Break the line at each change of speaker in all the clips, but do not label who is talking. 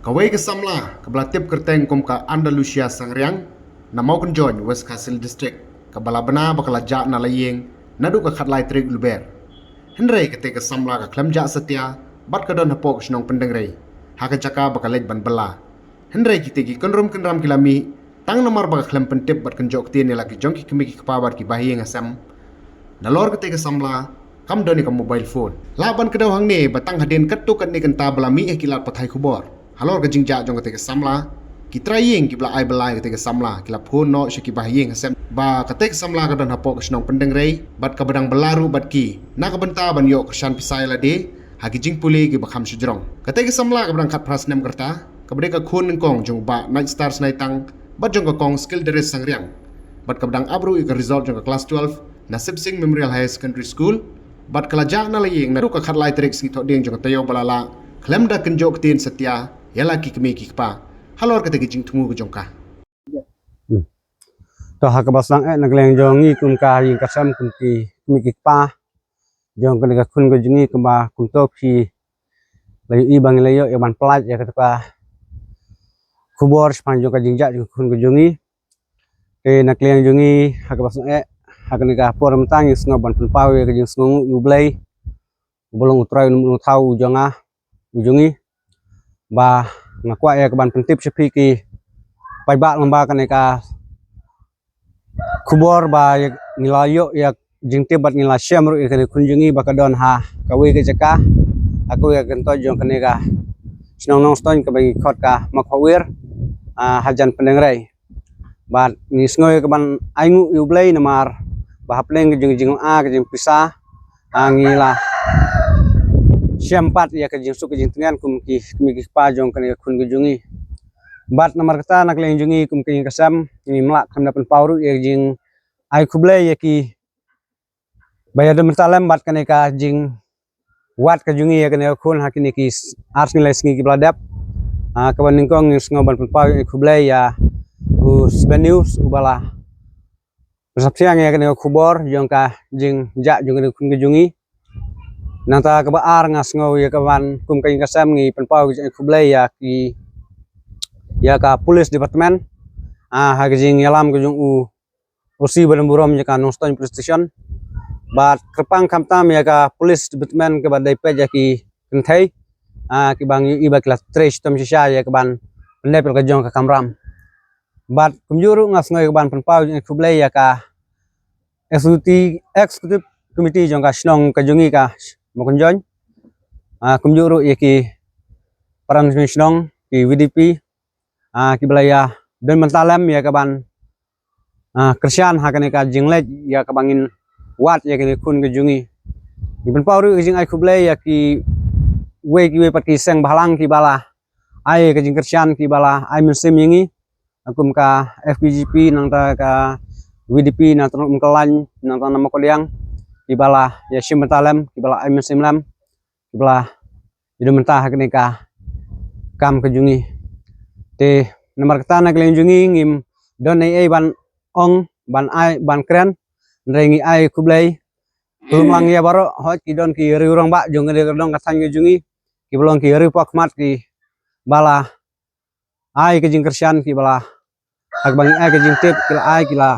Kawai ke Samla, ke Belatip Kerteng kum ka Andalusia Sangriang, na mau kenjoin West Castle District, ke Balabana bakala jak na layeng, nadu ke khatlai trik luber. Henry ketika Samla ke klem jak setia, bat ke don hapok senong pendengrai, haka jaka bakalej ban bela. Henry kitiki kenrum kenram kilami, tang nomor bakal klem pentip bat kenjok tiene lagi jongki kemiki kepabar ki bahiyeng asam. Nalor ketika Samla, kam doni ke mobile phone. Laban kedau hang ni batang hadin ketuk kat ni kenta belami kilat pathai kubor. Halor ke jingja jong ketika Samla, kitrayeng ki bela ai belai ketika Samla, kila phone no syaki bahiyeng asam. Ba ketika Samla ke don hapok senong pendengrai, bat ke bedang belaru bat ki. Na ke benta ban yok shan pisai lade, haki jing puli ki bakham sejrong. Ketika Samla ke bedang kat pras nem kerta, ke bedang ke khun kong jong ba Night Stars naitang, bat jong ke kong skill deres Sangriang. Bat ke bedang abru ke result jong ke kelas 12, Nasib Singh Memorial High Secondary School, bat kelajak na layeng na ruka khatlai trik sing thok ding jong tayo balala, klem da kenjok tin setia, yala ki kemi ki pa. Halor ketika jing tumu ke jongka.
Toh hak basang nagleng jongi kum ka yin kasam kum ki kemi ki pa. Jong ketika kun go jongi kemba kum top ki layu i bang layu yaman pelat ya ketika kubor sepanjang ka jingjak jong kun go jongi. Nakleng jongi hak basang hak nika por mentang is ngaban pau ya kejing sngu ublay bolong utrai nu thau jonga ujongi ba ngakwa ya keban pentip sepi ki pai ba lamba kanika kubor ba nilayo ya jingte bat nila syamru ya kunjungi bakadon ha kawi ke jaka aku ya kento jong kanika snong nong ston ke bagi khot ka makhawir hajan pendengrai ba ni sngoy keban aingu ublay namar bahapleng kejing a kejing pisah angila syampat ya kejing su kejing tengan kum ki pa jong kan kun kejungi bat nomor kata nak leng jungi kum kejing kasam ini melak kam dapat pauru ya kejing ai kublai ya ki bayar mentalem bat kaneka jing wat kejungi ya kaneka kun hakini ki ars nilai singi ki bladap kaban ningkong ngoban pau ya kublai ya us news ubala siang ya kena kubor jongka jing jak jong kena kun kejungi nanta kebaar ngas ngau ya kawan kum kain kasam ngi penpau ke kublai ya ki ya ka police department ha jing yalam ke jong usi baramburam ya ka noston police station bat kerpang kamtam ya ka police department ke badai pe ya ki kentai ki bang i bakla trace tom sisa ya ke ban pendepel ke jong ka kamram bat kumjuru ngas ngau ke ban penpau ke kublai ya ka executive committee jong ka snong ka jungi ka mokonjon kumjuru yaki paran snong ki VDP ki belaya dan mentalam ya kaban kersian hakane ka jinglet ya kabangin wat ya kene kun ka jungi ibn pauru jing ai kublai ya ki we pati seng balang ki bala ai ka jing kersian ki bala ai musim yingi akum ka FPGP nang ta ka WDP na tanong mengkelan na tanong makoliang ibala ya simentalam ibala ayam simlam ibala jadi mentah kenika kam kejungi te nomor ketana kelenjungi ngim don ai ban ong ban ai ban kren rengi ai kublai tulung ya baro hot kidon ki riurang ba jong ngede dong katang kejungi ki belong ki ripak mat ki bala ai kejing kersian ki bala hak bang ai kejing tip kila ai kila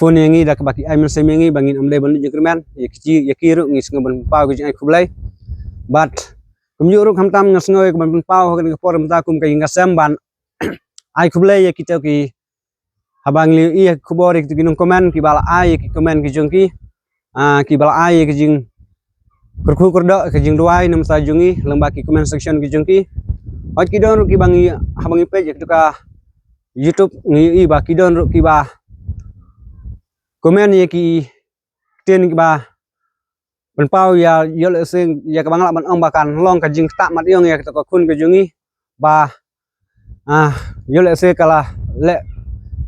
phone yangi dak baki ai men semengi bangin amle ban jengkerman ya kici ya kiru ngis ngaban pau ke ai kublai bat kumjuru hamtam ngasngoy ban pau ke por mta kum ke ngasam ban ai kublai ya kita ki habang li i kubor ki ginung komen ki bala ai ki komen ki jongki ki bala ai ki jing kurku kurdo ke jing duai nam sa jungi lembaki comment section ki jongki hot ki don ki bangi habangi page ki ka YouTube ngi i ba ki don ki ba komen ya ki ten ki ba penpau ya yol sing ya ka bangla ban ong bakan long ka jing tak mat yong ya ka kun ke jungi ba yol se kala le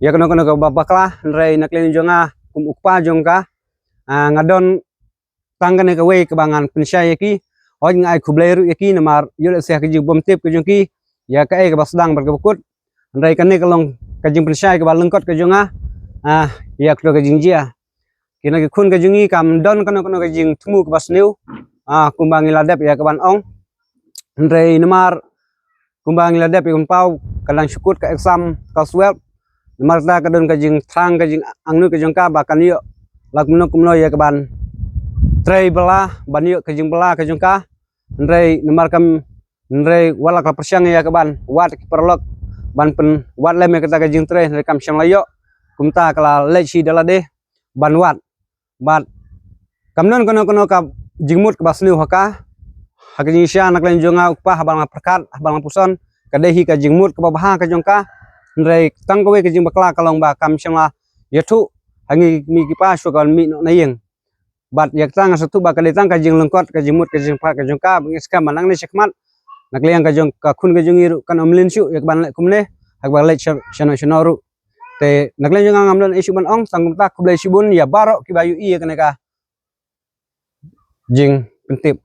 ya kono ka bakla rei naklen jonga kum ukpa jongka ngadon tangane ka we ka bangan pensya ya ki hoj ngai kublai ru ya ki namar yol se ka jing bom tip ke jongki ya ka ka basdang berkebukut rei kane ka long ka jing pensya ka ba lengkot ke jonga ya kdo ke jingjia kina ke kun ke jungi kam don kono ke jing tumu ke basneu kumbang iladep ya ke ban ong ndrei nemar kumbang ladep ikun pau kadang syukut ka exam ka swab marta kadon ka jing thang ka jing angnu ka jong ka bakan yo lakmno kumno ya kaban trei bela ban yo ka jing bela ka jong ka ndrei nomor kam ndrei wala ka persyang ya kaban wat ki perlok ban pen wat le me kata ka jing trei ndrei kam syang layo kumta kala lechi dala de ban wat bat kamnon kono ka jingmut ka basnu haka hakini sya nak len jonga upah habang perkat habang puson kadehi ka jingmut ka baha ka jongka ndrei tang kowe ka jing bakla kalong ba kam syang yathu hangi mi ki pa syukal mi no nayeng bat yak tang satu ba ka detang ka jing lengkot ka jingmut ka jing pa ka jongka bingis ka manang ni sekmat nak liang ka jong ka kun ka jongiru kan omlin syu yak ban le kumne hak ba le syana syanaru te nak len jonga ngamlon isu ban ong tanggung tak ku blai sibun ya barok ki bayu iya kana ka jing pentip